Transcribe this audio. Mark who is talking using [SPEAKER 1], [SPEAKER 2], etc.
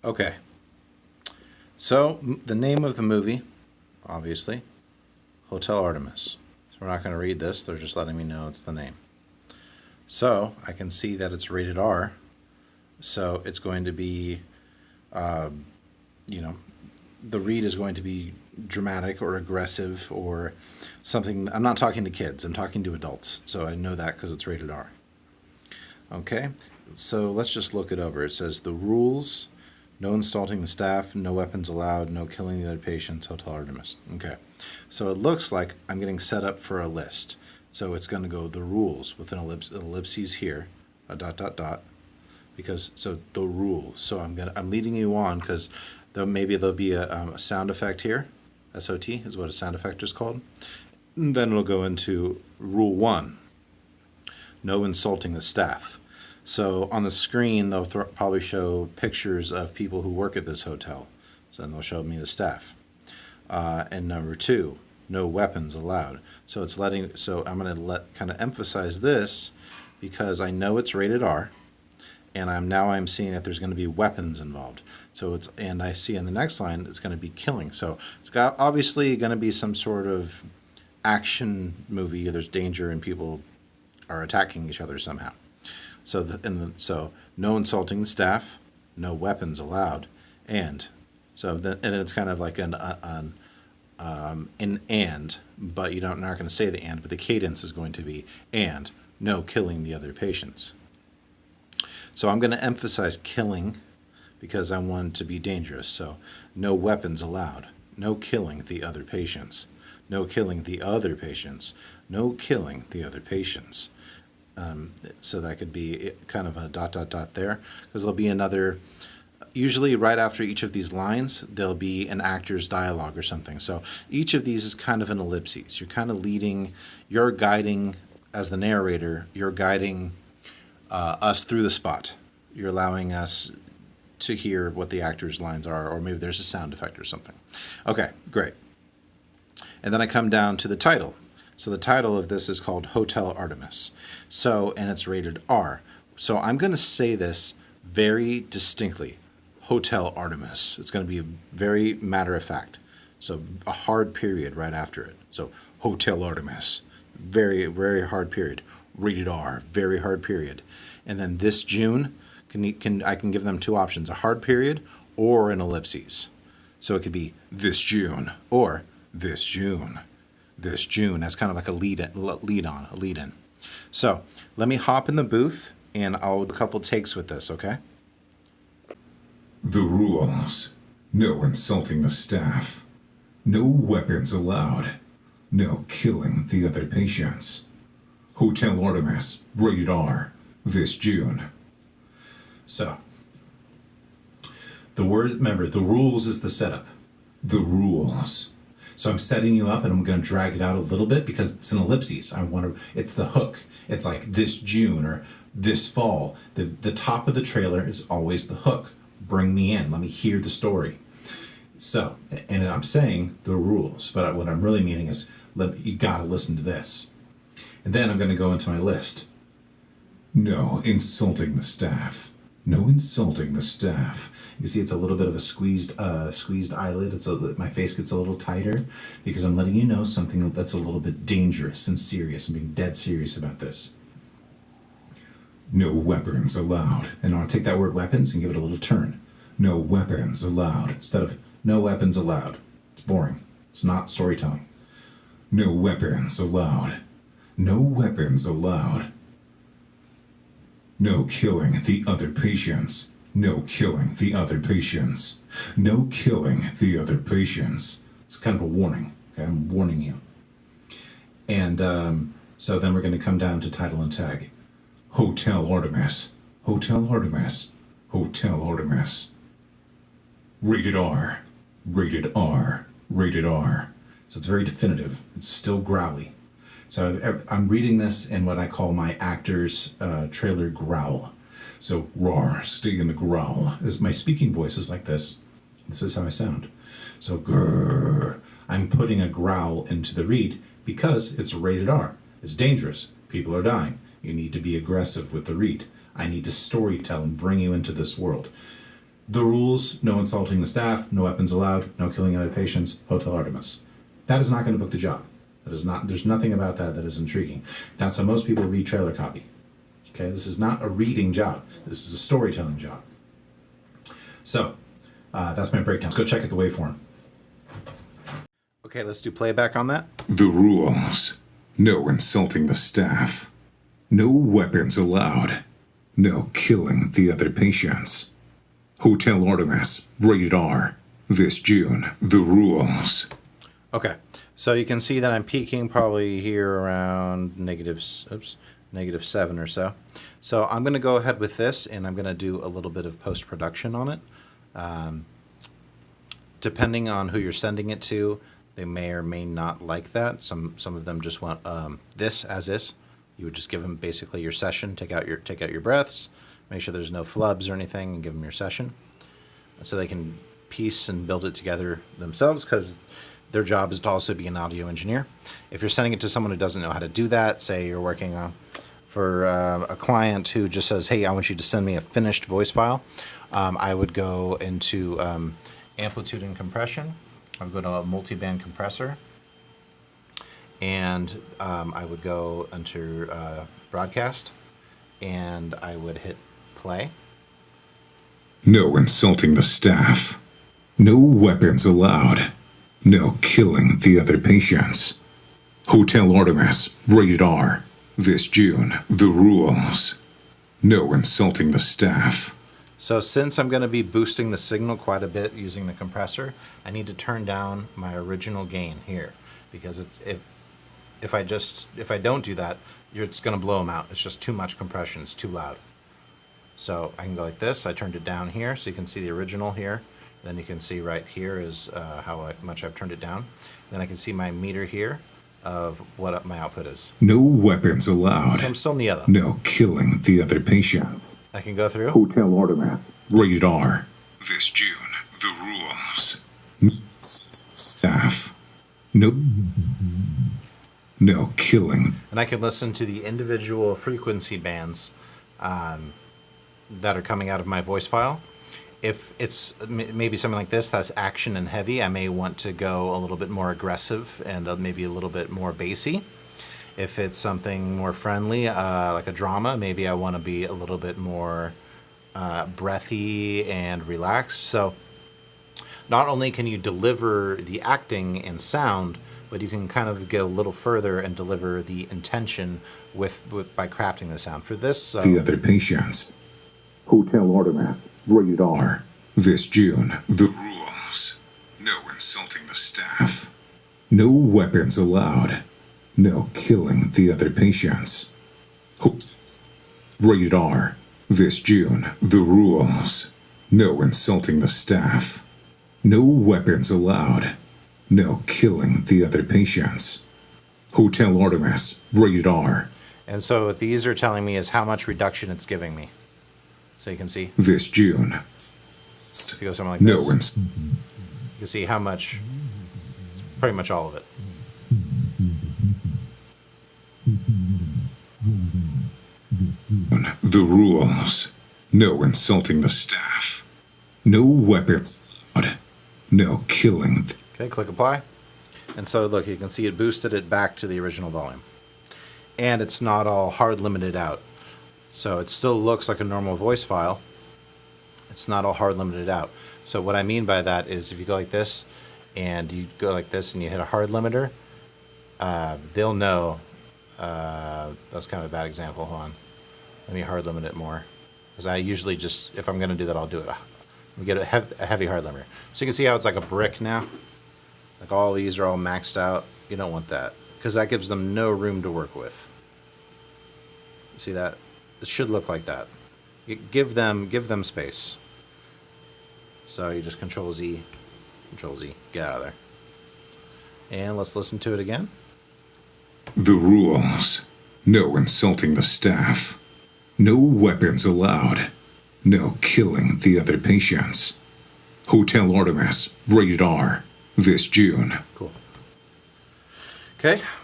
[SPEAKER 1] Okay, so the name of the movie, obviously, Hotel Artemis. So we're not going to read this, they're just letting me know it's the name. So I can see that it's rated R, so it's going to be, you know, the read is going to be dramatic or aggressive or something. I'm not talking to kids, I'm talking to adults, so I know that because it's rated R. Okay, so let's just look it over. It says the rules: no insulting the staff, no weapons allowed, no killing the other patients, Hotel Artemis. Okay, so it looks like I'm getting set up for a list. So it's going to go the rules with an ellipses here, a dot dot dot, because so the rules. So I'm leading you on because maybe there'll be a sound effect here. SOT is what a sound effect is called. And then it'll go into rule one: no insulting the staff. So on the screen, they'll probably show pictures of people who work at this hotel. So then they'll show me the staff. And number two, no weapons allowed. So so I'm going to kind of emphasize this because I know it's rated R, and I'm seeing that there's going to be weapons involved. And I see in the next line it's going to be killing. So it's got obviously going to be some sort of action movie. There's danger and people are attacking each other somehow. So no insulting the staff, no weapons allowed, and it's kind of like an and, but you're not going to say the and, but the cadence is going to be and no killing the other patients. So I'm going to emphasize killing because I want it to be dangerous. So no weapons allowed, no killing the other patients, no killing the other patients, no killing the other patients. So that could be kind of a dot dot dot there, because there'll be another, usually right after each of these lines there'll be an actor's dialogue or something. So each of these is kind of an ellipses. You're kind of you're guiding, as the narrator, you're guiding us through the spot. You're allowing us to hear what the actor's lines are, or maybe there's a sound effect or something. Okay, great. And then I come down to the title. So the title of this is called Hotel Artemis. And it's rated R. So I'm going to say this very distinctly. Hotel Artemis. It's going to be very matter of fact. So a hard period right after it. So Hotel Artemis. Very, very hard period. Rated R. Very hard period. And then this June, I can give them two options: a hard period or an ellipses. So it could be this June or this June. This June. That's kind of like a lead in. So let me hop in the booth and I'll do a couple takes with this, okay?
[SPEAKER 2] The rules: no insulting the staff, no weapons allowed, no killing the other patients. Hotel Artemis, rated R, this June.
[SPEAKER 1] So, remember, the rules is the setup.
[SPEAKER 2] The rules.
[SPEAKER 1] So I'm setting you up and I'm going to drag it out a little bit because it's an ellipses. It's the hook. It's like this June or this fall. The top of the trailer is always the hook. Bring me in. Let me hear the story. So, and I'm saying the rules, but what I'm really meaning is you got to listen to this. And then I'm going to go into my list.
[SPEAKER 2] No insulting the staff. No insulting the staff.
[SPEAKER 1] You see, it's a little bit of a squeezed eyelid. My face gets a little tighter because I'm letting you know something that's a little bit dangerous and serious. I'm being dead serious about this.
[SPEAKER 2] No weapons allowed.
[SPEAKER 1] And I want to take that word weapons and give it a little turn.
[SPEAKER 2] No weapons allowed.
[SPEAKER 1] Instead of no weapons allowed. It's boring. It's not storytelling.
[SPEAKER 2] No weapons allowed. No weapons allowed. No killing the other patients. No killing the other patients. No killing the other patients.
[SPEAKER 1] It's kind of a warning. Okay, I'm warning you. And so then we're going to come down to title and tag.
[SPEAKER 2] Hotel Artemis. Hotel Artemis. Hotel Artemis. Rated R. Rated R. Rated R.
[SPEAKER 1] So it's very definitive. It's still growly. So I'm reading this in what I call my actor's trailer growl.
[SPEAKER 2] So roar, stay in the growl.
[SPEAKER 1] My speaking voice is like this. This is how I sound. So grrr. I'm putting a growl into the read because it's rated R. It's dangerous. People are dying. You need to be aggressive with the read. I need to storytell and bring you into this world. The rules, no insulting the staff, no weapons allowed, no killing other patients, Hotel Artemis. That is not going to book the job. That is not, there's nothing about that that is intriguing. That's how most people read trailer copy. Okay, this is not a reading job. This is a storytelling job. So, that's my breakdown. Let's go check out the waveform. Okay, let's do playback on that.
[SPEAKER 2] The rules. No insulting the staff. No weapons allowed. No killing the other patients. Hotel Artemis, rated R. This June. The rules.
[SPEAKER 1] Okay, so you can see that I'm peaking probably here around -7 or so. So I'm going to go ahead with this, and I'm going to do a little bit of post-production on it. Depending on who you're sending it to, they may or may not like that. Some of them just want this as is. You would just give them basically your session, take out your breaths, make sure there's no flubs or anything, and give them your session, so they can piece and build it together themselves, because their job is to also be an audio engineer. If you're sending it to someone who doesn't know how to do that, say you're working for a client who just says, hey, I want you to send me a finished voice file, I would go into amplitude and compression. I would go to a multi-band compressor, and I would go into broadcast, and I would hit play.
[SPEAKER 2] No insulting the staff. No weapons allowed. No killing the other patients. Hotel Artemis, rated R. This June. The rules. No insulting the staff.
[SPEAKER 1] So since I'm going to be boosting the signal quite a bit using the compressor, I need to turn down my original gain here, because if I don't do that, it's going to blow them out. It's just too much compression. It's too loud. So I can go like this. I turned it down here, so you can see the original here. Then you can see right here is how much I've turned it down. Then I can see my meter here of what my output is.
[SPEAKER 2] No weapons allowed.
[SPEAKER 1] So I'm still in the yellow.
[SPEAKER 2] No killing the other patient.
[SPEAKER 1] I can go through.
[SPEAKER 2] Hotel Artemis, rated R. This June. The rules. No staff. No killing.
[SPEAKER 1] And I can listen to the individual frequency bands that are coming out of my voice file. If it's maybe something like this that's action and heavy, I may want to go a little bit more aggressive and maybe a little bit more bassy. If it's something more friendly, like a drama, maybe I want to be a little bit more breathy and relaxed. So not only can you deliver the acting and sound, but you can kind of go a little further and deliver the intention by crafting the sound. For this,
[SPEAKER 2] the other patients. Hotel Artemis, rated R. This June. The rules. No insulting the staff. No weapons allowed. No killing the other patients. Rated R. This June. The rules. No insulting the staff. No weapons allowed. No killing the other patients. Hotel Artemis. Rated R.
[SPEAKER 1] And so what these are telling me is how much reduction it's giving me. So you can see.
[SPEAKER 2] This June.
[SPEAKER 1] If you go something like this, you can see how much. It's pretty much all of it.
[SPEAKER 2] The rules. No insulting the staff. No weapons allowed. No killing.
[SPEAKER 1] Okay, click apply. And so look, you can see it boosted it back to the original volume. And it's not all hard limited out. So it still looks like a normal voice file. It's not all hard limited out. So what I mean by that is if you go like this, and you go like this and you hit a hard limiter, they'll know. That's kind of a bad example. Hold on. Let me hard limit it more. Because I usually just, if I'm going to do that, I'll do it. We get a heavy hard limiter. So you can see how it's like a brick now. Like all these are all maxed out. You don't want that, because that gives them no room to work with. See that? It should look like that. You give them space. So you just Control Z, get out of there. And let's listen to it again.
[SPEAKER 2] The rules. No insulting the staff. No weapons allowed. No killing the other patients. Hotel Artemis, rated R. This June.
[SPEAKER 1] Cool. Okay,